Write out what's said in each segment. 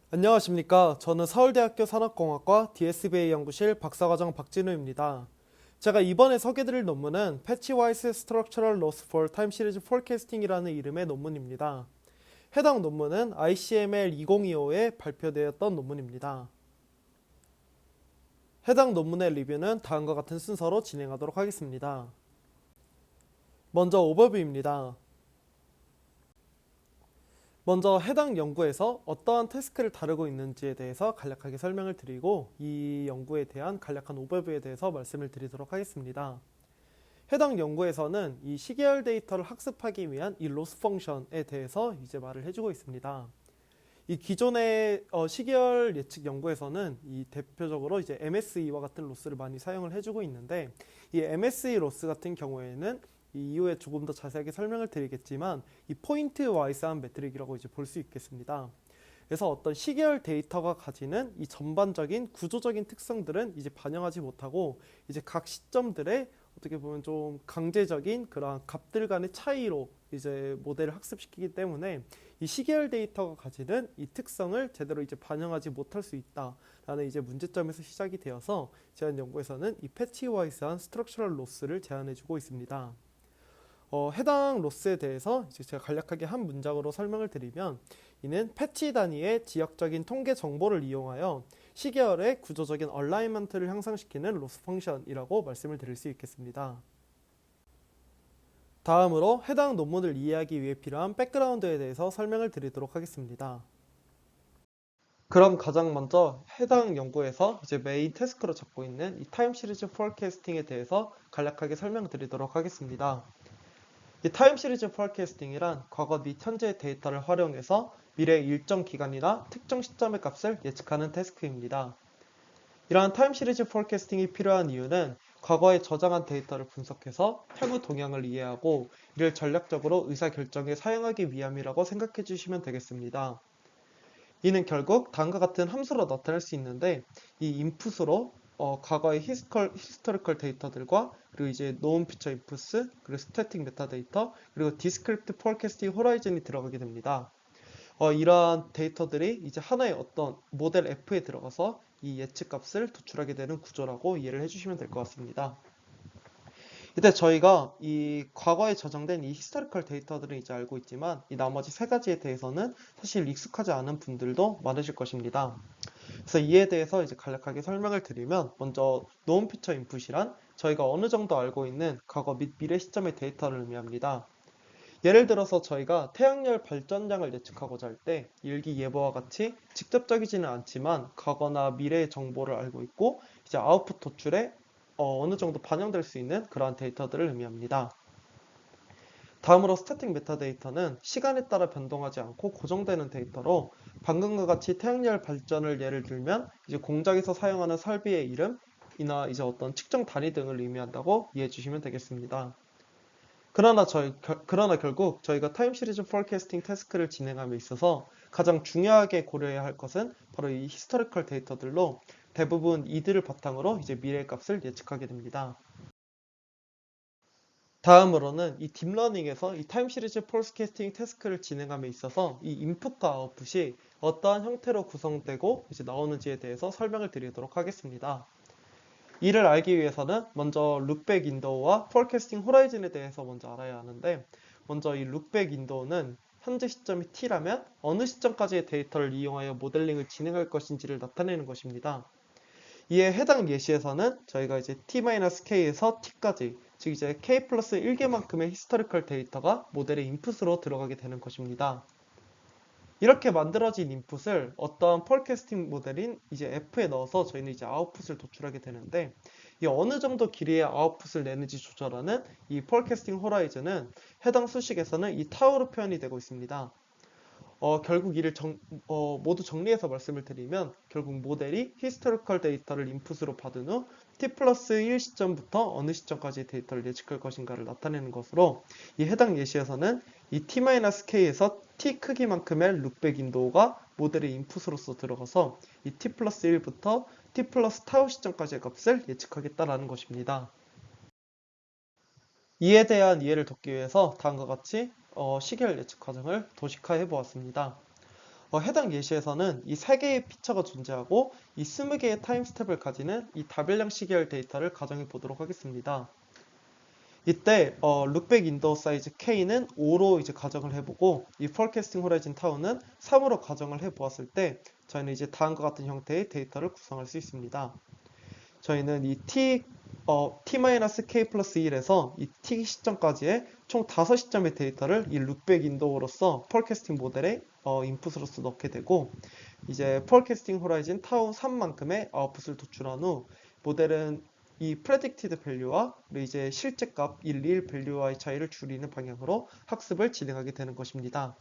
안녕하십니까. 저는 서울대학교 산업공학과 DSBA 연구실 박사과정 박진우입니다. 제가 이번에 소개드릴 논문은 Patchwise Structural Loss for Time Series Forecasting이라는 이름의 논문입니다. 해당 논문은 ICML 2025에 발표되었던 논문입니다. 해당 논문의 리뷰는 다음과 같은 순서로 진행하도록 하겠습니다. 먼저 오버뷰입니다. 먼저 해당 연구에서 어떠한 태스크를 다루고 있는지에 대해서 간략하게 설명을 드리고 이 연구에 대한 간략한 오버뷰에 대해서 말씀을 드리도록 하겠습니다. 해당 연구에서는 이 시계열 데이터를 학습하기 위한 이 로스 펑션에 대해서 이제 말을 해주고 있습니다. 이 기존의 시계열 예측 연구에서는 이 대표적으로 이제 MSE와 같은 로스를 많이 사용을 해주고 있는데 이 MSE 로스 같은 경우에는 이 이후에 조금 더 자세하게 설명을 드리겠지만 이 포인트 와이스한 매트릭이라고 이제 볼 수 있겠습니다. 그래서 어떤 시계열 데이터가 가지는 이 전반적인 구조적인 특성들은 이제 반영하지 못하고 이제 각 시점들의 어떻게 보면 좀 강제적인 그런 값들 간의 차이로 이제 모델을 학습시키기 때문에 이 시계열 데이터가 가지는 이 특성을 제대로 이제 반영하지 못할 수 있다라는 이제 문제점에서 시작이 되어서 제한 연구에서는 이 패치와이스한 스트럭처럴 로스를 제안해주고 있습니다. 해당 로스에 대해서 이제 제가 간략하게 한 문장으로 설명을 드리면 이는 패치 단위의 지역적인 통계 정보를 이용하여 시계열의 구조적인 얼라이먼트를 향상시키는 로스 펑션이라고 말씀을 드릴 수 있겠습니다. 다음으로 해당 논문을 이해하기 위해 필요한 백그라운드에 대해서 설명을 드리도록 하겠습니다. 그럼 가장 먼저 해당 연구에서 이제 메인 태스크로 잡고 있는 이 타임 시리즈 포캐스팅에 대해서 간략하게 설명드리도록 하겠습니다. 이 타임 시리즈 포캐스팅이란 과거 및 현재의 데이터를 활용해서 미래의 일정 기간이나 특정 시점의 값을 예측하는 태스크입니다. 이러한 타임 시리즈 포캐스팅이 필요한 이유는 과거에 저장한 데이터를 분석해서 향후 동향을 이해하고 이를 전략적으로 의사결정에 사용하기 위함이라고 생각해 주시면 되겠습니다. 이는 결국 다음과 같은 함수로 나타낼 수 있는데 이 인풋으로 과거의 히스토리컬 데이터들과 그리고 이제 known feature inputs 그리고 static metadata 그리고 discrete forecasting horizon이 들어가게 됩니다. 이러한 데이터들이 이제 하나의 어떤 모델 F에 들어가서 이 예측값을 도출하게 되는 구조라고 이해를 해주시면 될 것 같습니다. 이때 저희가 이 과거에 저장된 이 히스토리컬 데이터들은 이제 알고 있지만 이 나머지 세 가지에 대해서는 사실 익숙하지 않은 분들도 많으실 것입니다. 그래서 이에 대해서 이제 간략하게 설명을 드리면 먼저 known feature input이란 저희가 어느 정도 알고 있는 과거 및 미래 시점의 데이터를 의미합니다. 예를 들어서 저희가 태양열 발전량을 예측하고자 할 때 일기예보와 같이 직접적이지는 않지만 과거나 미래의 정보를 알고 있고 이제 아웃풋 도출에 어느 정도 반영될 수 있는 그러한 데이터들을 의미합니다. 다음으로 스태틱 메타데이터는 시간에 따라 변동하지 않고 고정되는 데이터로 방금과 같이 태양열 발전을 예를 들면 이제 공장에서 사용하는 설비의 이름이나 이제 어떤 측정 단위 등을 의미한다고 이해해 주시면 되겠습니다. 그러나 결국 저희가 타임 시리즈 포캐스팅 태스크를 진행함에 있어서 가장 중요하게 고려해야 할 것은 바로 이 히스토리컬 데이터들로 대부분 이들을 바탕으로 이제 미래의 값을 예측하게 됩니다. 다음으로는 이 딥러닝에서 이 타임 시리즈 포캐스팅 태스크를 진행함에 있어서 이 인풋과 아웃풋이 어떠한 형태로 구성되고 이제 나오는지에 대해서 설명을 드리도록 하겠습니다. 이를 알기 위해서는 먼저 룩백 윈도우와 포캐스팅 호라이즌에 대해서 먼저 알아야 하는데 먼저 이 룩백 윈도우는 현재 시점이 t라면 어느 시점까지의 데이터를 이용하여 모델링을 진행할 것인지를 나타내는 것입니다. 이에 해당 예시에서는 저희가 이제 t-k에서 t까지 즉 이제 k 플러스 1개만큼의 히스토리컬 데이터가 모델의 인풋으로 들어가게 되는 것입니다. 이렇게 만들어진 인풋을 어떠한 폴캐스팅 모델인 이제 F에 넣어서 저희는 이제 아웃풋을 도출하게 되는데 이 어느 정도 길이의 아웃풋을 내는지 조절하는 이 폴캐스팅 호라이즌은 해당 수식에서는 이 타우로 표현이 되고 있습니다. 결국 이를 모두 정리해서 말씀을 드리면 결국 모델이 히스토리컬 데이터를 인풋으로 받은 후 t 플러스 1 시점부터 어느 시점까지의 데이터를 예측할 것인가를 나타내는 것으로 이 해당 예시에서는 이 t-k에서 t 크기만큼의 룩백 윈도우가 모델의 인풋으로서 들어가서 이 t 플러스 1부터 t 플러스 타우 시점까지의 값을 예측하겠다라는 것입니다. 이에 대한 이해를 돕기 위해서 다음과 같이 시계열 예측 과정을 도식화해 보았습니다. 해당 예시에서는 이 3개의 피처가 존재하고 이 20개의 타임 스텝을 가지는 이 다별량 시계열 데이터를 가정해 보도록 하겠습니다. 이때 룩백 윈도우 사이즈 K는 5로 이제 가정을 해보고 이 포캐스팅 호라이즌 타우는 3으로 가정을 해보았을 때 저희는 이제 다음과 같은 형태의 데이터를 구성할 수 있습니다. 저희는 이 t-k 플러스 1에서 이 t 시점까지의 총 5시점의 데이터를 이 룩백 윈도우로서 폴캐스팅 모델에 인풋으로서 넣게 되고 이제 폴캐스팅 호라이즌 타우 3만큼의 아웃풋을 도출한 후 모델은 이 predicted value와 이제 실제값 1, 1 value와의 차이를 줄이는 방향으로 학습을 진행하게 되는 것입니다.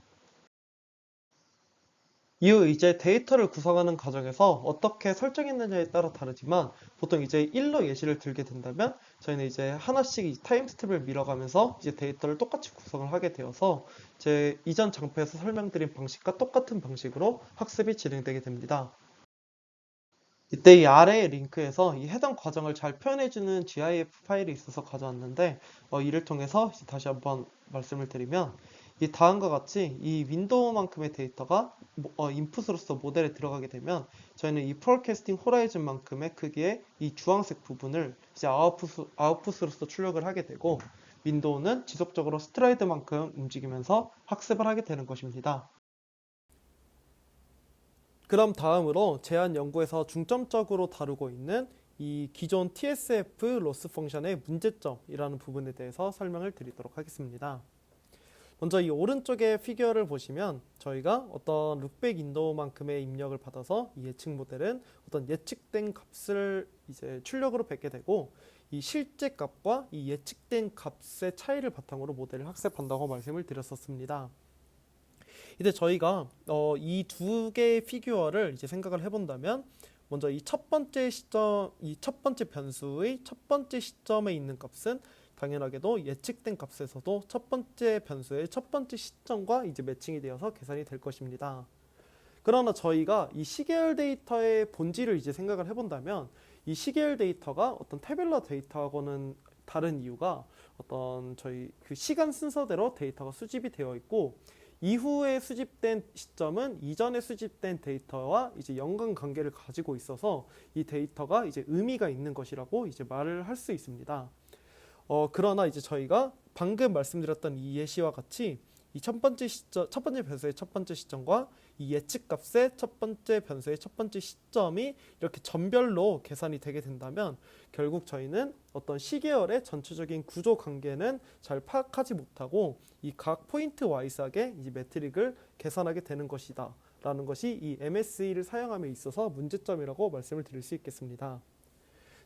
이후 이제 데이터를 구성하는 과정에서 어떻게 설정했느냐에 따라 다르지만 보통 이제 1로 예시를 들게 된다면 저희는 이제 하나씩 이 타임 스텝을 밀어가면서 이제 데이터를 똑같이 구성을 하게 되어서 제 이전 장표에서 설명드린 방식과 똑같은 방식으로 학습이 진행되게 됩니다. 이때 이 아래의 링크에서 이 해당 과정을 잘 표현해주는 GIF 파일이 있어서 가져왔는데 이를 통해서 다시 한번 말씀을 드리면 이 다음과 같이 이 윈도우만큼의 데이터가 인풋으로서 모델에 들어가게 되면 저희는 이 포캐스팅 호라이즌만큼의 크기의 이 주황색 부분을 이제 아웃풋으로서 출력을 하게 되고 윈도우는 지속적으로 스트라이드만큼 움직이면서 학습을 하게 되는 것입니다. 그럼 다음으로 제안 연구에서 중점적으로 다루고 있는 이 기존 TSF 로스 펑션의 문제점이라는 부분에 대해서 설명을 드리도록 하겠습니다. 먼저 이 오른쪽의 피규어를 보시면 저희가 어떤 룩백 윈도우만큼의 입력을 받아서 이 예측 모델은 어떤 예측된 값을 이제 출력으로 뱉게 되고 이 실제 값과 이 예측된 값의 차이를 바탕으로 모델을 학습한다고 말씀을 드렸었습니다. 이제 저희가 이 두 개의 피규어를 이제 생각을 해본다면 먼저 이 첫 번째 시점, 이 첫 번째 변수의 첫 번째 시점에 있는 값은 당연하게도 예측된 값에서도 첫 번째 변수의 첫 번째 시점과 이제 매칭이 되어서 계산이 될 것입니다. 그러나 저희가 이 시계열 데이터의 본질을 이제 생각을 해본다면 이 시계열 데이터가 어떤 태블러 데이터하고는 다른 이유가 어떤 저희 그 시간 순서대로 데이터가 수집이 되어 있고 이후에 수집된 시점은 이전에 수집된 데이터와 이제 연관 관계를 가지고 있어서 이 데이터가 이제 의미가 있는 것이라고 이제 말을 할 수 있습니다. 그러나 이제 저희가 방금 말씀드렸던 이 예시와 같이 이 첫 번째 시점, 첫 번째 변수의 첫 번째 시점과 이 예측값의 첫 번째 변수의 첫 번째 시점이 이렇게 점별로 계산이 되게 된다면 결국 저희는 어떤 시계열의 전체적인 구조 관계는 잘 파악하지 못하고 이 각 포인트 와이스하게 이 매트릭을 계산하게 되는 것이다 라는 것이 이 MSE를 사용함에 있어서 문제점이라고 말씀을 드릴 수 있겠습니다.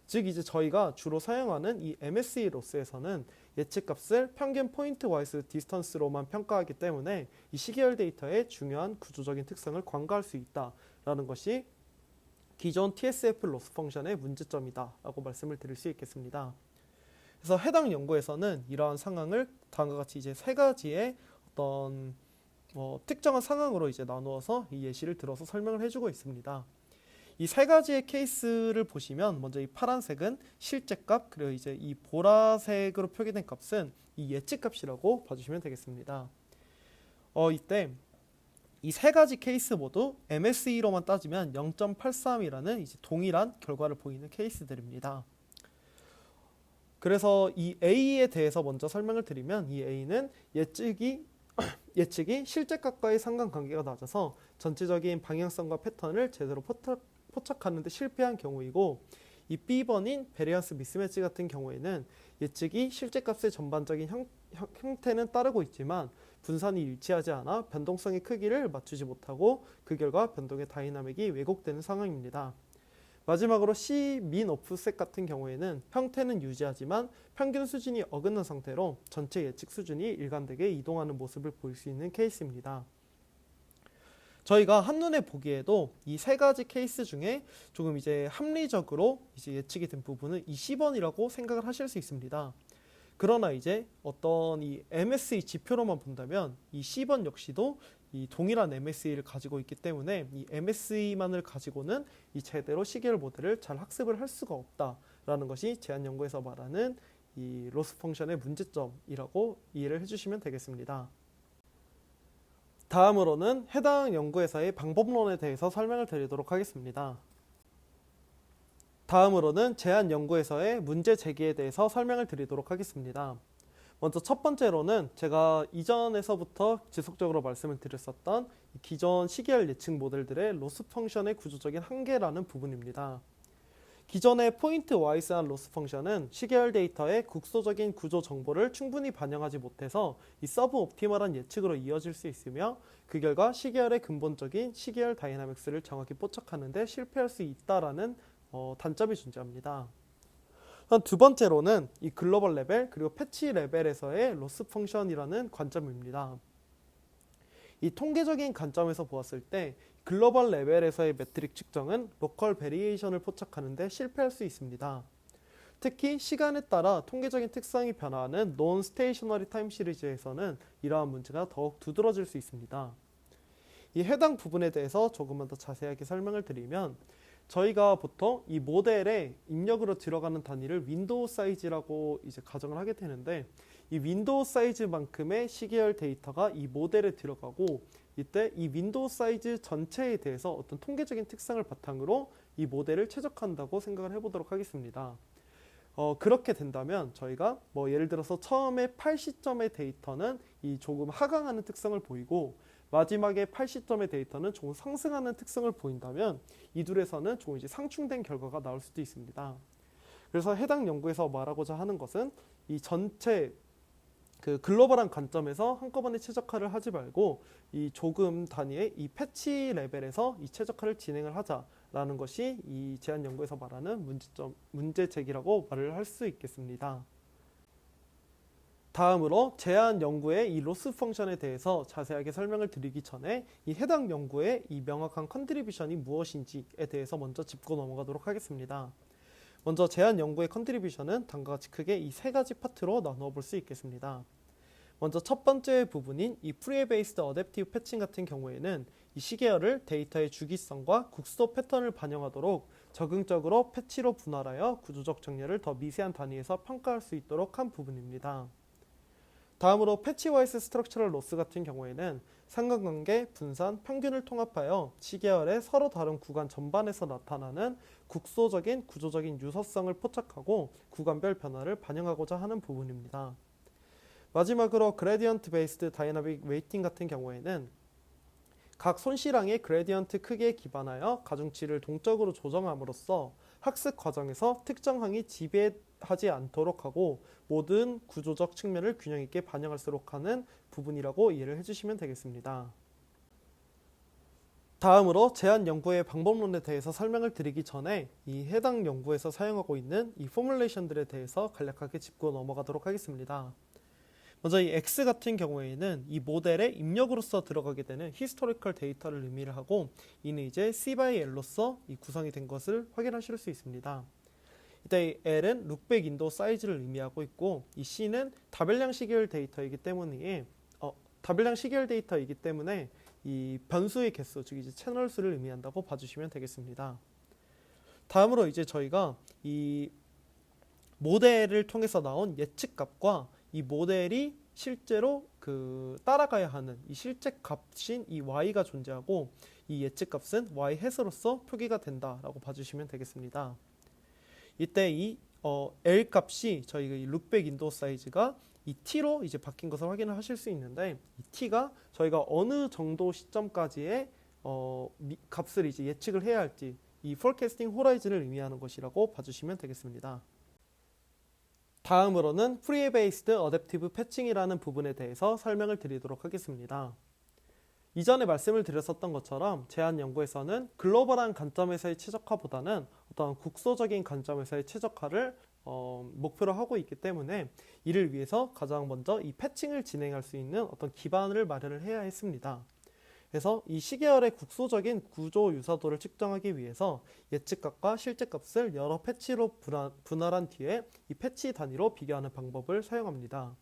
즉 이제 저희가 주로 사용하는 이 MSE 로스에서는 예측값을 평균 포인트 와이스 디스턴스로만 평가하기 때문에 이 시계열 데이터의 중요한 구조적인 특성을 관가할 수 있다라는 것이 기존 TSF 로스 펑션의 문제점이다 라고 말씀을 드릴 수 있겠습니다. 그래서 해당 연구에서는 이러한 상황을 다음과 같이 이제 세 가지의 어떤 특정한 상황으로 이제 나누어서 이 예시를 들어서 설명을 해주고 있습니다. 이 세 가지의 케이스를 보시면 먼저 이 파란색은 실제값, 그리고 이제 이 보라색으로 표기된 값은 이 예측값이라고 봐주시면 되겠습니다. 이때 이 세 가지 케이스 모두 MSE로만 따지면 0.83이라는 이제 동일한 결과를 보이는 케이스들입니다. 그래서 이 A에 대해서 먼저 설명을 드리면 이 A는 예측이 실제값과의 상관관계가 낮아서 전체적인 방향성과 패턴을 제대로 포착하는 데 실패한 경우이고 이 B번인 베리언스 미스매치 같은 경우에는 예측이 실제값의 전반적인 형태는 따르고 있지만 분산이 일치하지 않아 변동성의 크기를 맞추지 못하고 그 결과 변동의 다이나믹이 왜곡되는 상황입니다. 마지막으로 C-min offset 같은 경우에는 형태는 유지하지만 평균 수준이 어긋난 상태로 전체 예측 수준이 일관되게 이동하는 모습을 보일 수 있는 케이스입니다. 저희가 한눈에 보기에도 이 세 가지 케이스 중에 조금 이제 합리적으로 이제 예측이 된 부분은 이 C번이라고 생각을 하실 수 있습니다. 그러나 이제 어떤 이 MSE 지표로만 본다면 이 C번 역시도 이 동일한 MSE를 가지고 있기 때문에 이 MSE만을 가지고는 이 제대로 시계열 모델을 잘 학습을 할 수가 없다라는 것이 제안 연구에서 말하는 이 로스 펑션의 문제점이라고 이해를 해주시면 되겠습니다. 다음으로는 해당 연구에서의 방법론에 대해서 설명을 드리도록 하겠습니다. 다음으로는 제안 연구에서의 문제 제기에 대해서 설명을 드리도록 하겠습니다. 먼저 첫 번째로는 제가 이전에서부터 지속적으로 말씀을 드렸었던 기존 시계열 예측 모델들의 로스 펑션의 구조적인 한계라는 부분입니다. 기존의 포인트 와이스한 로스 펑션은 시계열 데이터의 국소적인 구조 정보를 충분히 반영하지 못해서 이 서브 옵티멀한 예측으로 이어질 수 있으며 그 결과 시계열의 근본적인 시계열 다이나믹스를 정확히 포착하는 데 실패할 수 있다라는 단점이 존재합니다. 두 번째로는 이 글로벌 레벨 그리고 패치 레벨에서의 로스 펑션이라는 관점입니다. 이 통계적인 관점에서 보았을 때 글로벌 레벨에서의 매트릭 측정은 로컬 베리에이션을 포착하는 데 실패할 수 있습니다. 특히 시간에 따라 통계적인 특성이 변화하는 논 스테이셔너리 타임 시리즈에서는 이러한 문제가 더욱 두드러질 수 있습니다. 이 해당 부분에 대해서 조금만 더 자세하게 설명을 드리면 저희가 보통 이 모델에 입력으로 들어가는 단위를 윈도우 사이즈라고 이제 가정을 하게 되는데 이 윈도우 사이즈만큼의 시계열 데이터가 이 모델에 들어가고 이때 이 윈도우 사이즈 전체에 대해서 어떤 통계적인 특성을 바탕으로 이 모델을 최적화한다고 생각을 해보도록 하겠습니다. 그렇게 된다면 저희가 예를 들어서 처음에 8시점의 데이터는 이 조금 하강하는 특성을 보이고 마지막에 8시점의 데이터는 조금 상승하는 특성을 보인다면 이 둘에서는 조금 이제 상충된 결과가 나올 수도 있습니다. 그래서 해당 연구에서 말하고자 하는 것은 이 전체 그 글로벌한 관점에서 한꺼번에 최적화를 하지 말고 이 조금 단위의 이 패치 레벨에서 이 최적화를 진행을 하자라는 것이 이 제안 연구에서 말하는 문제 제기라고 말을 할 수 있겠습니다. 다음으로 제안 연구의 이 로스 펑션에 대해서 자세하게 설명을 드리기 전에 이 해당 연구의 이 명확한 컨트리뷰션이 무엇인지에 대해서 먼저 짚고 넘어가도록 하겠습니다. 먼저 제안 연구의 컨트리뷰션은 다음과 같이 크게 이 세 가지 파트로 나누어 볼 수 있겠습니다. 먼저 첫 번째 부분인 이 프리웨이 베이스드 어댑티브 패칭 같은 경우에는 이 시계열을 데이터의 주기성과 국소 패턴을 반영하도록 적응적으로 패치로 분할하여 구조적 정렬을 더 미세한 단위에서 평가할 수 있도록 한 부분입니다. 다음으로 패치와이스 스트럭처럴 로스 같은 경우에는 상관관계, 분산, 평균을 통합하여 시계열의 서로 다른 구간 전반에서 나타나는 국소적인 구조적인 유사성을 포착하고 구간별 변화를 반영하고자 하는 부분입니다. 마지막으로 그레디언트 베이스드 다이나믹 웨이팅 같은 경우에는 각 손실항의 그레디언트 크기에 기반하여 가중치를 동적으로 조정함으로써 학습 과정에서 특정항이 지배하지 않도록 하고 모든 구조적 측면을 균형 있게 반영할수록 하는 부분이라고 이해를 해주시면 되겠습니다. 다음으로 제안 연구의 방법론에 대해서 설명을 드리기 전에 이 해당 연구에서 사용하고 있는 이 포뮬레이션들에 대해서 간략하게 짚고 넘어가도록 하겠습니다. 먼저 이 X 같은 경우에는 이 모델에 입력으로서 들어가게 되는 히스토리컬 데이터를 의미를 하고 이는 이제 C by L로서 이 구성이 된 것을 확인하실 수 있습니다. 이때 이 L은 룩백 윈도우 사이즈를 의미하고 있고 이 C는 다별량 시계열 데이터이기 때문에 이 변수의 개수, 즉 이제 채널 수를 의미한다고 봐주시면 되겠습니다. 다음으로 이제 저희가 이 모델을 통해서 나온 예측값과 이 모델이 실제로 따라가야 하는 이 실제 값인 이 y가 존재하고 이 예측값은 y 해서로서 표기가 된다라고 봐주시면 되겠습니다. 이때 이 L 값이 저희가 이 룩백 윈도우 사이즈가 이 t로 이제 바뀐 것을 확인을 하실 수 있는데 이 t가 저희가 어느 정도 시점까지의 값을 이제 예측을 해야 할지 이 forecasting horizon을 의미하는 것이라고 봐주시면 되겠습니다. 다음으로는 프리웨이 베이스드 어댑티브 패칭이라는 부분에 대해서 설명을 드리도록 하겠습니다. 이전에 말씀을 드렸었던 것처럼 제안 연구에서는 글로벌한 관점에서의 최적화보다는 어떤 국소적인 관점에서의 최적화를 목표로 하고 있기 때문에 이를 위해서 가장 먼저 이 패칭을 진행할 수 있는 어떤 기반을 마련을 해야 했습니다. 그래서 이 시계열의 국소적인 구조 유사도를 측정하기 위해서 예측값과 실제값을 여러 패치로 분할한 뒤에 이 패치 단위로 비교하는 방법을 사용합니다.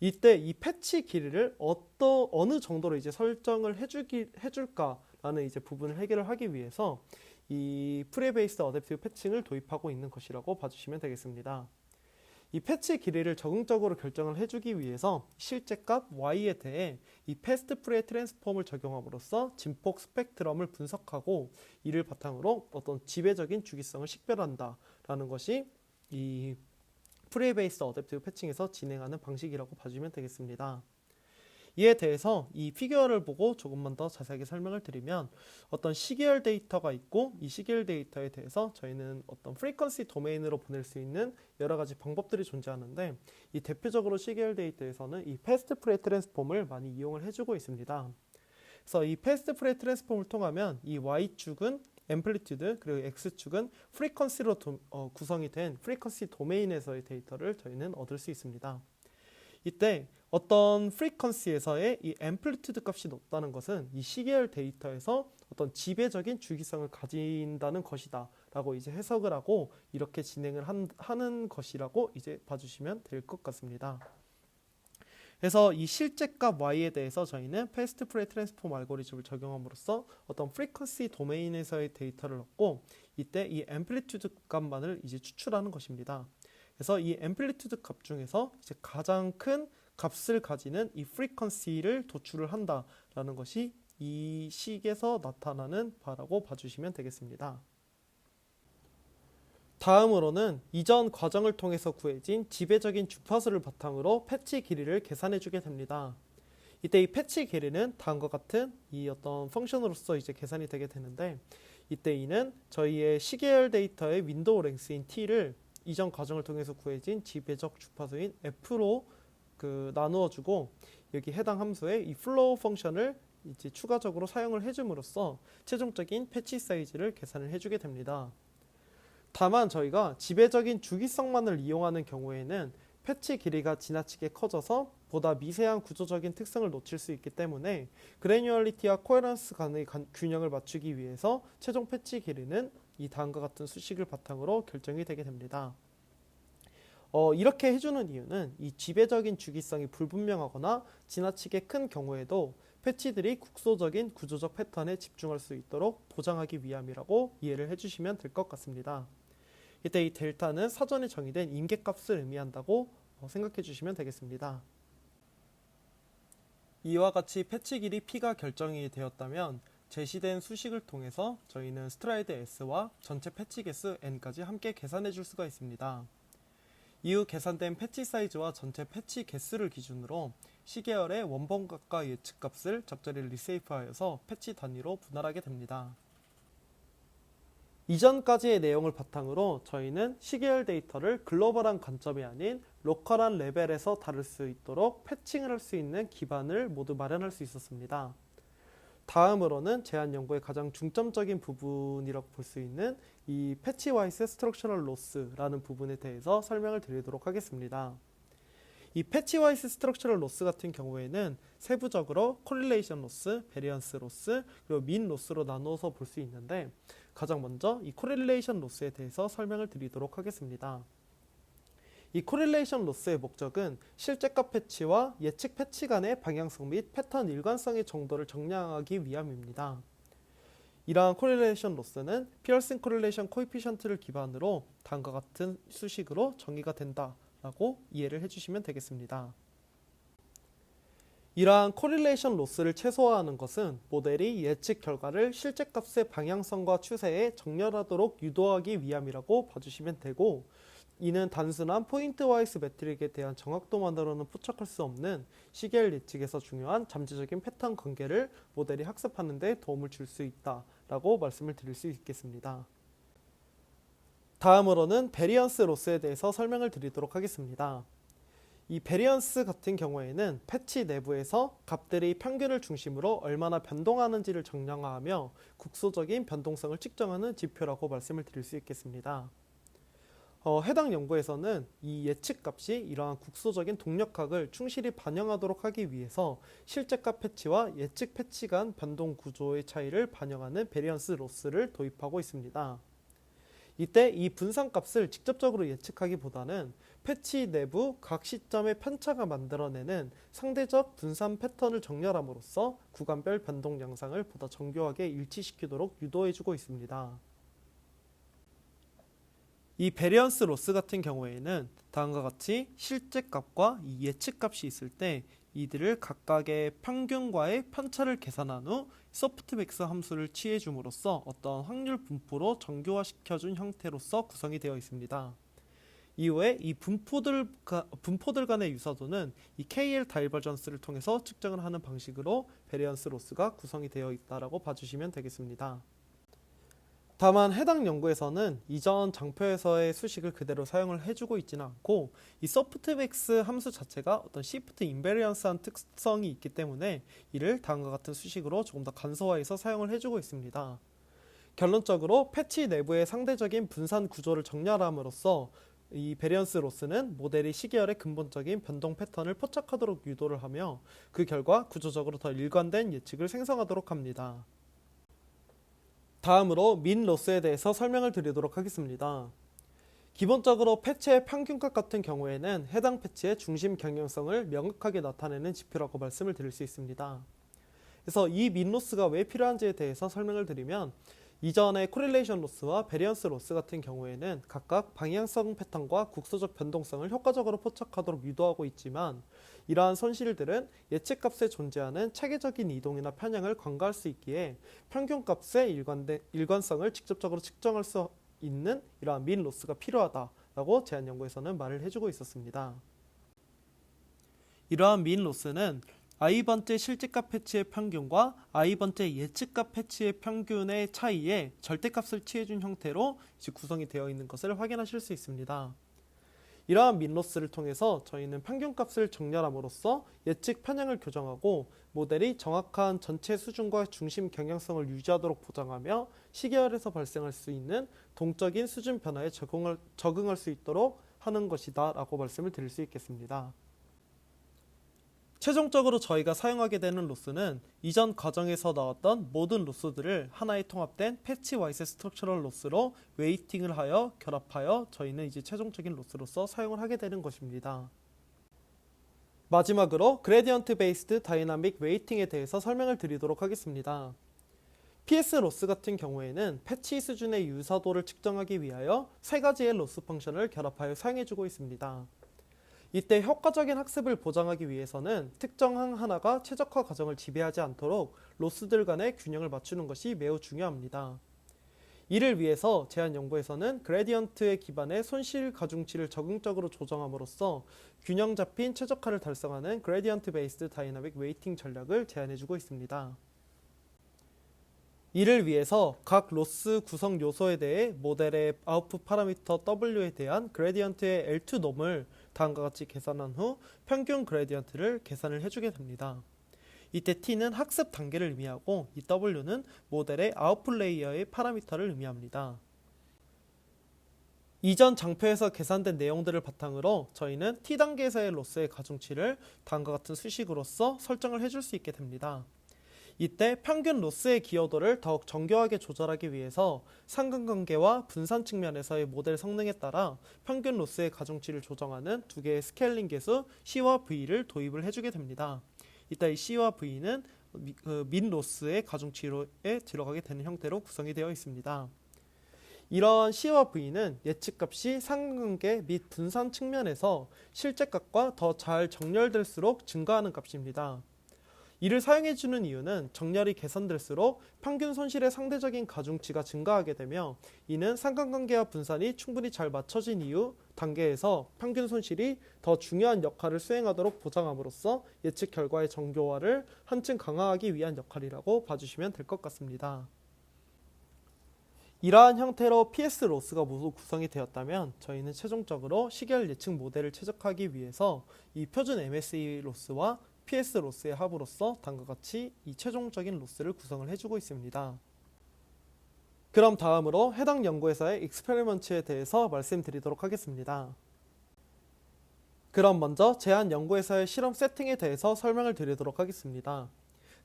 이때 이 패치 길이를 어느 정도로 이제 설정을 해줄까라는 이제 부분을 해결을 하기 위해서 이 프리베이스 어댑티브 패칭을 도입하고 있는 것이라고 봐주시면 되겠습니다. 이 패치 길이를 적응적으로 결정을 해주기 위해서 실제값 y에 대해 이 패스트 프레이 트랜스폼을 적용함으로써 진폭 스펙트럼을 분석하고 이를 바탕으로 어떤 지배적인 주기성을 식별한다라는 것이 이 프레이 베이스 어댑티브 패칭에서 진행하는 방식이라고 봐주면 되겠습니다. 이에 대해서 이 피규어를 보고 조금만 더 자세하게 설명을 드리면 어떤 시계열 데이터가 있고 이 시계열 데이터에 대해서 저희는 어떤 프리퀀시 도메인으로 보낼 수 있는 여러 가지 방법들이 존재하는데 이 대표적으로 시계열 데이터에서는 이 패스트 프레이 트랜스폼을 많이 이용을 해주고 있습니다. 그래서 이 패스트 프레이 트랜스폼을 통하면 이 Y축은 앰플리튜드 그리고 X축은 프리퀀시로 구성이 된 프리퀀시 도메인에서의 데이터를 저희는 얻을 수 있습니다. 이때 어떤 프리퀀시에서의 이 앰플리튜드 값이 높다는 것은 이 시계열 데이터에서 어떤 지배적인 주기성을 가진다는 것이다 라고 이제 해석을 하고 이렇게 진행을 하는 것이라고 이제 봐주시면 될 것 같습니다. 그래서 이 실제값 y에 대해서 저희는 패스트 프레이 트랜스폼 알고리즘을 적용함으로써 어떤 프리퀀시 도메인에서의 데이터를 얻고 이때 이 앰플리튜드 값만을 이제 추출하는 것입니다. 그래서 이 앰플리튜드 값 중에서 이제 가장 큰 값을 가지는 이 프리퀀시를 도출을 한다라는 것이 이 식에서 나타나는 바라고 봐주시면 되겠습니다. 다음으로는 이전 과정을 통해서 구해진 지배적인 주파수를 바탕으로 패치 길이를 계산해 주게 됩니다. 이때 이 패치 길이는 다음과 같은 이 어떤 펑션으로서 이제 계산이 되게 되는데 이때 이는 저희의 시계열 데이터의 윈도우 랭스인 t를 이전 과정을 통해서 구해진 지배적 주파수인 f로 나누어 주고 여기 해당 함수에 이 플로우 펑션을 이제 추가적으로 사용을 해줌으로써 최종적인 패치 사이즈를 계산을 해주게 됩니다. 다만 저희가 지배적인 주기성만을 이용하는 경우에는 패치 길이가 지나치게 커져서 보다 미세한 구조적인 특성을 놓칠 수 있기 때문에 그래뉴얼리티와 코헤런스 간의 균형을 맞추기 위해서 최종 패치 길이는 이 다음과 같은 수식을 바탕으로 결정이 되게 됩니다. 이렇게 해주는 이유는 이 지배적인 주기성이 불분명하거나 지나치게 큰 경우에도 패치들이 국소적인 구조적 패턴에 집중할 수 있도록 보장하기 위함이라고 이해를 해주시면 될 것 같습니다. 이때 이 델타는 사전에 정의된 임계값을 의미한다고 생각해 주시면 되겠습니다. 이와 같이 패치 길이 P가 결정이 되었다면 제시된 수식을 통해서 저희는 스트라이드 S와 전체 패치 개수 N까지 함께 패치해 줄 수가 있습니다. 이후 계산된 패치 사이즈와 전체 패치 개수를 기준으로 시계열의 원본값과 예측값을 적절히 리세이프하여서 패치 단위로 분할하게 됩니다. 이전까지의 내용을 바탕으로 저희는 시계열 데이터를 글로벌한 관점이 아닌 로컬한 레벨에서 다룰 수 있도록 패칭을 할 수 있는 기반을 모두 마련할 수 있었습니다. 다음으로는 제한 연구의 가장 중점적인 부분이라고 볼 수 있는 이 패치와이스 스트럭처럴 로스라는 부분에 대해서 설명을 드리도록 하겠습니다. 이 패치와이스 스트럭처럴 로스 같은 경우에는 세부적으로 콜릴레이션 로스, 베리언스 로스, 그리고 민 로스로 나누어서 볼 수 있는데 가장 먼저 이 콜릴레이션 로스에 대해서 설명을 드리도록 하겠습니다. 이 코릴레이션 로스의 목적은 실제값 패치와 예측 패치 간의 방향성 및 패턴 일관성의 정도를 정량하기 위함입니다. 이러한 코릴레이션 로스는 피어슨 코릴레이션 코에피션트를 기반으로 다음과 같은 수식으로 정의가 된다라고 이해를 해주시면 되겠습니다. 이러한 코릴레이션 로스를 최소화하는 것은 모델이 예측 결과를 실제값의 방향성과 추세에 정렬하도록 유도하기 위함이라고 봐주시면 되고 이는 단순한 포인트와이스 매트릭에 대한 정확도만으로는 포착할 수 없는 시계열 예측에서 중요한 잠재적인 패턴 관계를 모델이 학습하는 데 도움을 줄 수 있다라고 말씀을 드릴 수 있겠습니다. 다음으로는 베리언스 로스에 대해서 설명을 드리도록 하겠습니다. 이 베리언스 같은 경우에는 패치 내부에서 값들이 평균을 중심으로 얼마나 변동하는지를 정량화하며 국소적인 변동성을 측정하는 지표라고 말씀을 드릴 수 있겠습니다. 해당 연구에서는 이 예측값이 이러한 국소적인 동력학을 충실히 반영하도록 하기 위해서 실제값 패치와 예측 패치 간 변동 구조의 차이를 반영하는 베리언스 로스를 도입하고 있습니다. 이때 이 분산값을 직접적으로 예측하기보다는 패치 내부 각 시점의 편차가 만들어내는 상대적 분산 패턴을 정렬함으로써 구간별 변동 양상을 보다 정교하게 일치시키도록 유도해주고 있습니다. 이 베리언스 로스 같은 경우에는 다음과 같이 실제값과 이 예측값이 있을 때 이들을 각각의 평균과의 편차를 계산한 후 소프트맥스 함수를 취해줌으로써 어떤 확률 분포로 정교화시켜준 형태로서 구성이 되어 있습니다. 이후에 이 분포들 간의 유사도는 이 KL 다이버전스를 통해서 측정을 하는 방식으로 베리언스 로스가 구성이 되어 있다라고 봐주시면 되겠습니다. 다만 해당 연구에서는 이전 장표에서의 수식을 그대로 사용을 해주고 있지는 않고 이 소프트맥스 함수 자체가 어떤 시프트 인베리언스한 특성이 있기 때문에 이를 다음과 같은 수식으로 조금 더 간소화해서 사용을 해주고 있습니다. 결론적으로 패치 내부의 상대적인 분산 구조를 정렬함으로써 이 베리언스 로스는 모델이 시계열의 근본적인 변동 패턴을 포착하도록 유도를 하며 그 결과 구조적으로 더 일관된 예측을 생성하도록 합니다. 다음으로 민 로스에 대해서 설명을 드리도록 하겠습니다. 기본적으로 패치의 평균값 같은 경우에는 해당 패치의 중심 경향성을 명확하게 나타내는 지표라고 말씀을 드릴 수 있습니다. 그래서 이 민 로스가 왜 필요한지에 대해서 설명을 드리면 이전의 코릴레이션 로스와 베리언스 로스 같은 경우에는 각각 방향성 패턴과 국소적 변동성을 효과적으로 포착하도록 유도하고 있지만 이러한 손실들은 예측값에 존재하는 체계적인 이동이나 편향을 간과할 수 있기에 평균값의 일관성을 직접적으로 측정할 수 있는 이러한 민 로스가 필요하다라고 제안 연구에서는 말을 해주고 있었습니다. 이러한 민 로스는 i번째 실제값 패치의 평균과 i번째 예측값 패치의 평균의 차이에 절대값을 취해준 형태로 구성이 되어 있는 것을 확인하실 수 있습니다. 이러한 민로스를 통해서 저희는 평균값을 정렬함으로써 예측 편향을 교정하고 모델이 정확한 전체 수준과 중심 경향성을 유지하도록 보장하며 시계열에서 발생할 수 있는 동적인 수준 변화에 적응할 수 있도록 하는 것이다 라고 말씀을 드릴 수 있겠습니다. 최종적으로 저희가 사용하게 되는 로스는 이전 과정에서 나왔던 모든 로스들을 하나의 통합된 패치 와이스 스트럭처럴 로스로 웨이팅을 하여 결합하여 저희는 이제 최종적인 로스로서 사용을 하게 되는 것입니다. 마지막으로 그레디언트 베이스드 다이나믹 웨이팅에 대해서 설명을 드리도록 하겠습니다. PS 로스 같은 경우에는 패치 수준의 유사도를 측정하기 위하여 세 가지의 로스 펑션을 결합하여 사용해주고 있습니다. 이때 효과적인 학습을 보장하기 위해서는 특정 항 하나가 최적화 과정을 지배하지 않도록 로스들 간의 균형을 맞추는 것이 매우 중요합니다. 이를 위해서 제안 연구에서는 그레디언트에 기반의 손실 가중치를 적응적으로 조정함으로써 균형 잡힌 최적화를 달성하는 그레디언트 베이스드 다이나믹 웨이팅 전략을 제안해주고 있습니다. 이를 위해서 각 로스 구성 요소에 대해 모델의 아웃풋 파라미터 W에 대한 그레디언트의 L2 놈을 다음과 같이 계산한 후 평균 그레디언트를 계산을 해주게 됩니다. 이때 T는 학습 단계를 의미하고 이 W는 모델의 아웃풋 레이어의 파라미터를 의미합니다. 이전 장표에서 계산된 내용들을 바탕으로 저희는 T단계에서의 로스의 가중치를 다음과 같은 수식으로서 설정을 해줄 수 있게 됩니다. 이때 평균 로스의 기여도를 더욱 정교하게 조절하기 위해서 상관관계와 분산 측면에서의 모델 성능에 따라 평균 로스의 가중치를 조정하는 두 개의 스케일링 계수 C와 V를 도입을 해주게 됩니다. 이때 이 C와 V는 민 로스의 가중치에 들어가게 되는 형태로 구성이 되어 있습니다. 이러한 C와 V는 예측값이 상관관계 및 분산 측면에서 실제값과 더 잘 정렬될수록 증가하는 값입니다. 이를 사용해주는 이유는 정렬이 개선될수록 평균 손실의 상대적인 가중치가 증가하게 되며 이는 상관관계와 분산이 충분히 잘 맞춰진 이후 단계에서 평균 손실이 더 중요한 역할을 수행하도록 보장함으로써 예측 결과의 정교화를 한층 강화하기 위한 역할이라고 봐주시면 될 것 같습니다. 이러한 형태로 PS 로스가 모두 구성이 되었다면 저희는 최종적으로 시계열 예측 모델을 최적화하기 위해서 이 표준 MSE 로스와 PS 로스의 합으로서 다음과 같이 이 최종적인 로스를 구성을 해주고 있습니다. 그럼 다음으로 해당 연구에서의 익스페리먼트에 대해서 말씀드리도록 하겠습니다. 그럼 먼저 제안 연구에서의 실험 세팅에 대해서 설명을 드리도록 하겠습니다.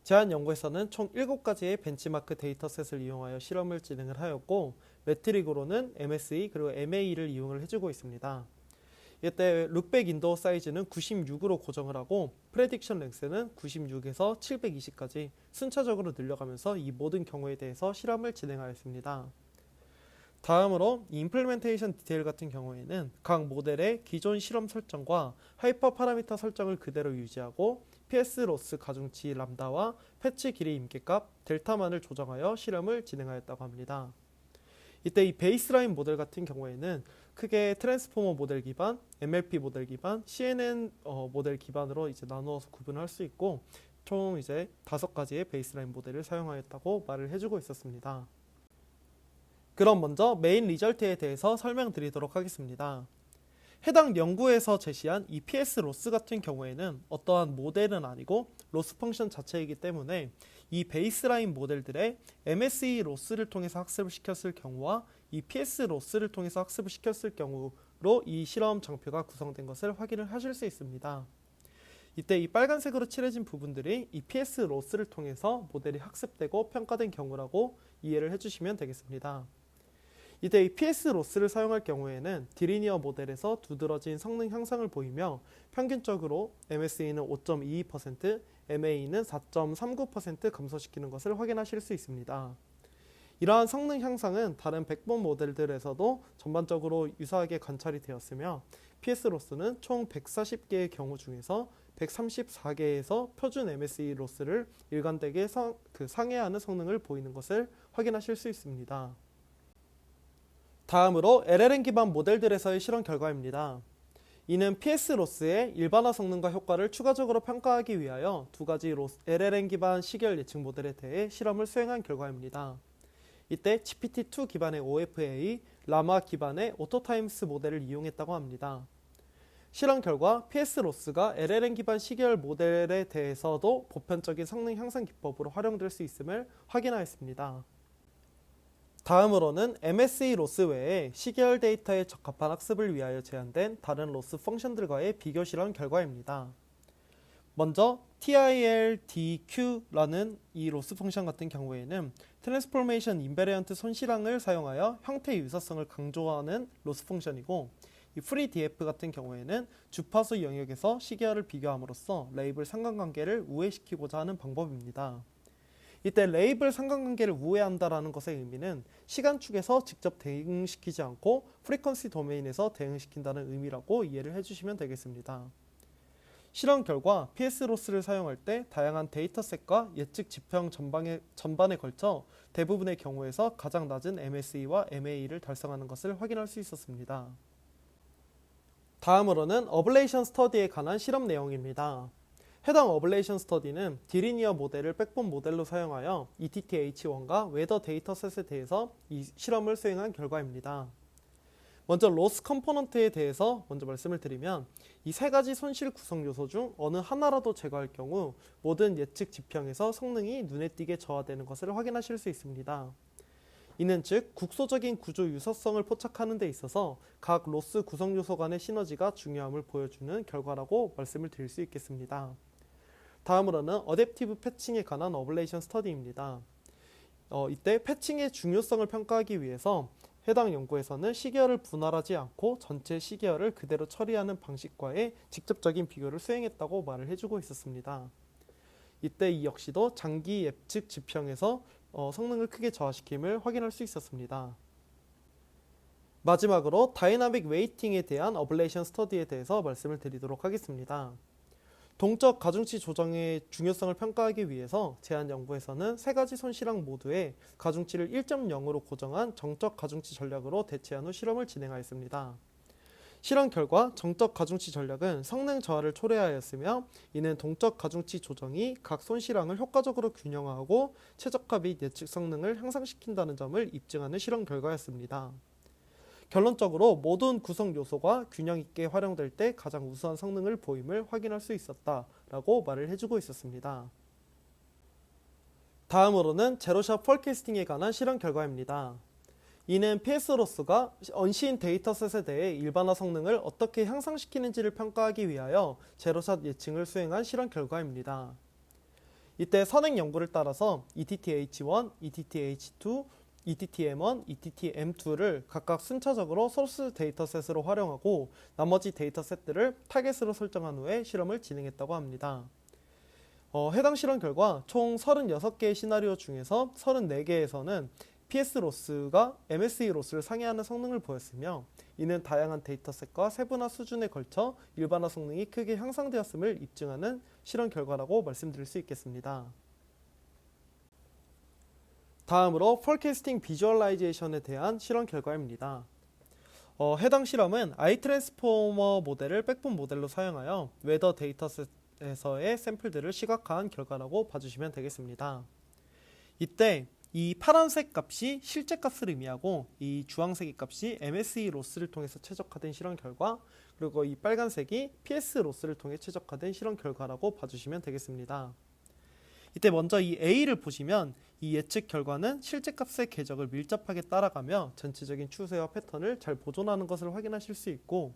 제안 연구에서는 총 7가지의 벤치마크 데이터셋을 이용하여 실험을 진행을 하였고 매트릭으로는 MSE 그리고 MAE를 이용을 해주고 있습니다. 이때 룩백 인도어 사이즈는 96으로 고정을 하고 프레딕션 랭스는 96에서 720까지 순차적으로 늘려가면서 이 모든 경우에 대해서 실험을 진행하였습니다. 다음으로 이 임플리멘테이션 디테일 같은 경우에는 각 모델의 기존 실험 설정과 하이퍼 파라미터 설정을 그대로 유지하고 PS 로스 가중치 람다와 패치 길이 임계값 델타만을 조정하여 실험을 진행하였다고 합니다. 이때 이 베이스라인 모델 같은 경우에는 크게 트랜스포머 모델 기반, MLP 모델 기반, CNN 모델 기반으로 이제 나누어서 구분할 수 있고 총 이제 5가지의 베이스라인 모델을 사용하였다고 말을 해주고 있었습니다. 그럼 먼저 메인 리절트에 대해서 설명드리도록 하겠습니다. 해당 연구에서 제시한 이 PS 로스 같은 경우에는 어떠한 모델은 아니고 로스 펑션 자체이기 때문에 이 베이스라인 모델들의 MSE 로스를 통해서 학습을 시켰을 경우와 이 PS 로스를 통해서 학습을 시켰을 경우로 이 실험 장표가 구성된 것을 확인을 하실 수 있습니다. 이때 이 빨간색으로 칠해진 부분들이 이 PS 로스를 통해서 모델이 학습되고 평가된 경우라고 이해를 해주시면 되겠습니다. 이때 이 PS 로스를 사용할 경우에는 디리니어 모델에서 두드러진 성능 향상을 보이며 평균적으로 MSE는 5.22%, MAE는 4.39% 감소시키는 것을 확인하실 수 있습니다. 이러한 성능 향상은 다른 백본 모델들에서도 전반적으로 유사하게 관찰이 되었으며 PS 로스는 총 140개의 경우 중에서 134개에서 표준 MSE 로스를 일관되게 상회하는 성능을 보이는 것을 확인하실 수 있습니다. 다음으로 LLM 기반 모델들에서의 실험 결과입니다. 이는 PS 로스의 일반화 성능과 효과를 추가적으로 평가하기 위하여 2가지 LLM 기반 시계열 예측 모델에 대해 실험을 수행한 결과입니다. 이때 GPT-2 기반의 OFA, 라마 기반의 오토타임스 모델을 이용했다고 합니다. 실험 결과 PS 로스가 LLM 기반 시계열 모델에 대해서도 보편적인 성능 향상 기법으로 활용될 수 있음을 확인하였습니다. 다음으로는 MSE 로스 외에 시계열 데이터에 적합한 학습을 위하여 제안된 다른 로스 펑션들과의 비교 실험 결과입니다. 먼저 TILDQ라는 이 로스 펑션 같은 경우에는 트랜스포메이션 인베리언트 손실항을 사용하여 형태 유사성을 강조하는 로스 펑션이고, 이 FreeDF 같은 경우에는 주파수 영역에서 시계열을 비교함으로써 레이블 상관관계를 우회시키고자 하는 방법입니다. 이때 레이블 상관관계를 우회한다라는 것의 의미는 시간축에서 직접 대응시키지 않고 프리퀀시 도메인에서 대응시킨다는 의미라고 이해를 해주시면 되겠습니다. 실험 결과 PS 로스를 사용할 때 다양한 데이터셋과 예측 지평 전반에 걸쳐 대부분의 경우에서 가장 낮은 MSE와 MAE를 달성하는 것을 확인할 수 있었습니다. 다음으로는 어블레이션 스터디에 관한 실험 내용입니다. 해당 어블레이션 스터디는 디리니어 모델을 백본 모델로 사용하여 ETTH1과 웨더 데이터셋에 대해서 이 실험을 수행한 결과입니다. 먼저 로스 컴포넌트에 대해서 먼저 말씀을 드리면 이 3가지 손실 구성 요소 중 어느 하나라도 제거할 경우 모든 예측 지평에서 성능이 눈에 띄게 저하되는 것을 확인하실 수 있습니다. 이는 즉 국소적인 구조 유사성을 포착하는 데 있어서 각 로스 구성 요소 간의 시너지가 중요함을 보여주는 결과라고 말씀을 드릴 수 있겠습니다. 다음으로는 어댑티브 패칭에 관한 어블레이션 스터디입니다. 이때 패칭의 중요성을 평가하기 위해서 해당 연구에서는 시계열을 분할하지 않고 전체 시계열을 그대로 처리하는 방식과의 직접적인 비교를 수행했다고 말을 해주고 있었습니다. 이때 이 역시도 장기 예측 지평에서 성능을 크게 저하시킴을 확인할 수 있었습니다. 마지막으로 다이나믹 웨이팅에 대한 어블레이션 스터디에 대해서 말씀을 드리도록 하겠습니다. 동적 가중치 조정의 중요성을 평가하기 위해서 제안 연구에서는 3가지 손실항 모두의 가중치를 1.0으로 고정한 정적 가중치 전략으로 대체한 후 실험을 진행하였습니다. 실험 결과 정적 가중치 전략은 성능 저하를 초래하였으며 이는 동적 가중치 조정이 각 손실항을 효과적으로 균형화하고 최적화 및 예측 성능을 향상시킨다는 점을 입증하는 실험 결과였습니다. 결론적으로 모든 구성 요소가 균형 있게 활용될 때 가장 우수한 성능을 보임을 확인할 수 있었다라고 말을 해주고 있었습니다. 다음으로는 제로샷 폴캐스팅에 관한 실험 결과입니다. 이는 PS 로스가 언시인 데이터셋에 대해 일반화 성능을 어떻게 향상시키는지를 평가하기 위하여 제로샷 예측을 수행한 실험 결과입니다. 이때 선행 연구를 따라서 ETTH1, ETTH2, ETTM1, ETTM2를 각각 순차적으로 소스 데이터셋으로 활용하고 나머지 데이터셋들을 타겟으로 설정한 후에 실험을 진행했다고 합니다. 해당 실험 결과 총 36개의 시나리오 중에서 34개에서는 PS 로스가 MSE 로스를 상회하는 성능을 보였으며 이는 다양한 데이터셋과 세분화 수준에 걸쳐 일반화 성능이 크게 향상되었음을 입증하는 실험 결과라고 말씀드릴 수 있겠습니다. 다음으로 포캐스팅 비주얼라이제이션에 대한 실험 결과입니다. 해당 실험은 아이 트랜스포머 모델을 백본 모델로 사용하여 웨더 데이터셋에서의 샘플들을 시각화한 결과라고 봐주시면 되겠습니다. 이때 이 파란색 값이 실제 값을 의미하고 이 주황색 값이 MSE 로스를 통해서 최적화된 실험 결과, 그리고 이 빨간색이 PS 로스를 통해 최적화된 실험 결과라고 봐주시면 되겠습니다. 이때 먼저 이 A를 보시면 이 예측 결과는 실제 값의 궤적을 밀접하게 따라가며 전체적인 추세와 패턴을 잘 보존하는 것을 확인하실 수 있고,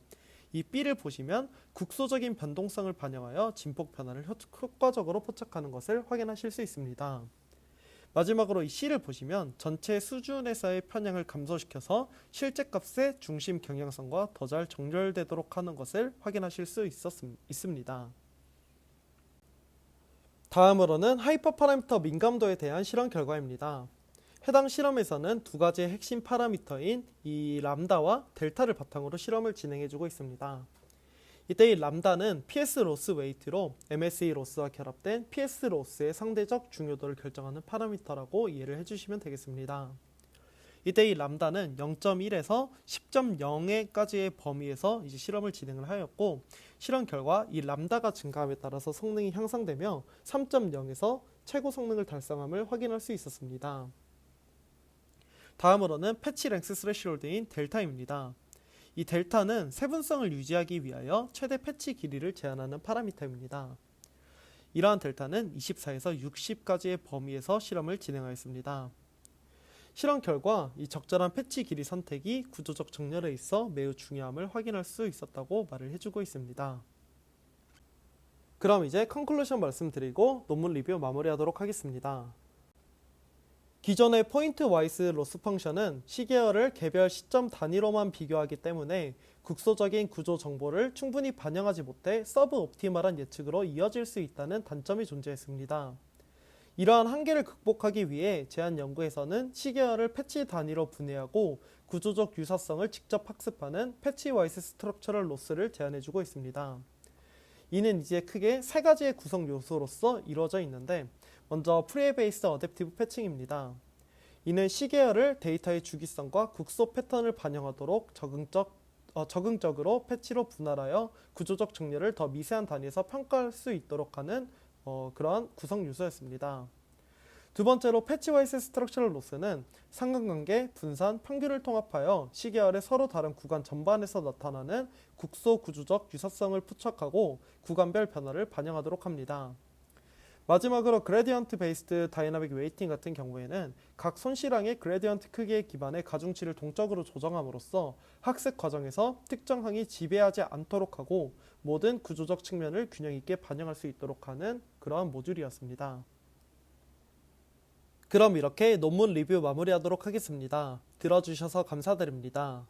이 B를 보시면 국소적인 변동성을 반영하여 진폭 변화를 효과적으로 포착하는 것을 확인하실 수 있습니다. 마지막으로 이 C를 보시면 전체 수준에서의 편향을 감소시켜서 실제 값의 중심 경향성과 더 잘 정렬되도록 하는 것을 확인하실 수 있습니다. 다음으로는 하이퍼 파라미터 민감도에 대한 실험 결과입니다. 해당 실험에서는 두 가지의 핵심 파라미터인 이 람다와 델타를 바탕으로 실험을 진행해주고 있습니다. 이때 이 람다는 PS 로스 웨이트로 MSE 로스와 결합된 PS 로스의 상대적 중요도를 결정하는 파라미터라고 이해를 해주시면 되겠습니다. 이때 이 람다는 0.1에서 10.0까지의 범위에서 이제 실험을 진행을 하였고, 실험 결과 이 람다가 증가함에 따라서 성능이 향상되며 3.0에서 최고 성능을 달성함을 확인할 수 있었습니다. 다음으로는 패치 랭스 스레시홀드인 델타입니다. 이 델타는 세분성을 유지하기 위하여 최대 패치 길이를 제한하는 파라미터입니다. 이러한 델타는 24에서 60까지의 범위에서 실험을 진행하였습니다. 실험 결과 이 적절한 패치 길이 선택이 구조적 정렬에 있어 매우 중요함을 확인할 수 있었다고 말을 해주고 있습니다. 그럼 이제 컨클루션 말씀드리고 논문 리뷰 마무리하도록 하겠습니다. 기존의 포인트 와이스 로스 펑션은 시계열을 개별 시점 단위로만 비교하기 때문에 국소적인 구조 정보를 충분히 반영하지 못해 서브 옵티멀한 예측으로 이어질 수 있다는 단점이 존재했습니다. 이러한 한계를 극복하기 위해 제한 연구에서는 시계열을 패치 단위로 분해하고 구조적 유사성을 직접 학습하는 패치 와이스 스트럭처럴 로스를 제안해주고 있습니다. 이는 이제 크게 세 가지의 구성 요소로서 이루어져 있는데, 먼저 프리 베이스 어댑티브 패칭입니다. 이는 시계열을 데이터의 주기성과 국소 패턴을 반영하도록 적응적으로 패치로 분할하여 구조적 정렬을 더 미세한 단위에서 평가할 수 있도록 하는 그러한 구성 요소였습니다. 두 번째로 패치 와이스 스트럭처럴 로스는 상관관계, 분산, 평균을 통합하여 시계열의 서로 다른 구간 전반에서 나타나는 국소 구조적 유사성을 포착하고 구간별 변화를 반영하도록 합니다. 마지막으로 그레디언트 베이스드 다이나믹 웨이팅 같은 경우에는 각 손실항의 그레디언트 크기에 기반해 가중치를 동적으로 조정함으로써 학습 과정에서 특정 항이 지배하지 않도록 하고 모든 구조적 측면을 균형 있게 반영할 수 있도록 하는 그러한 모듈이었습니다. 그럼 이렇게 논문 리뷰 마무리하도록 하겠습니다. 들어주셔서 감사드립니다.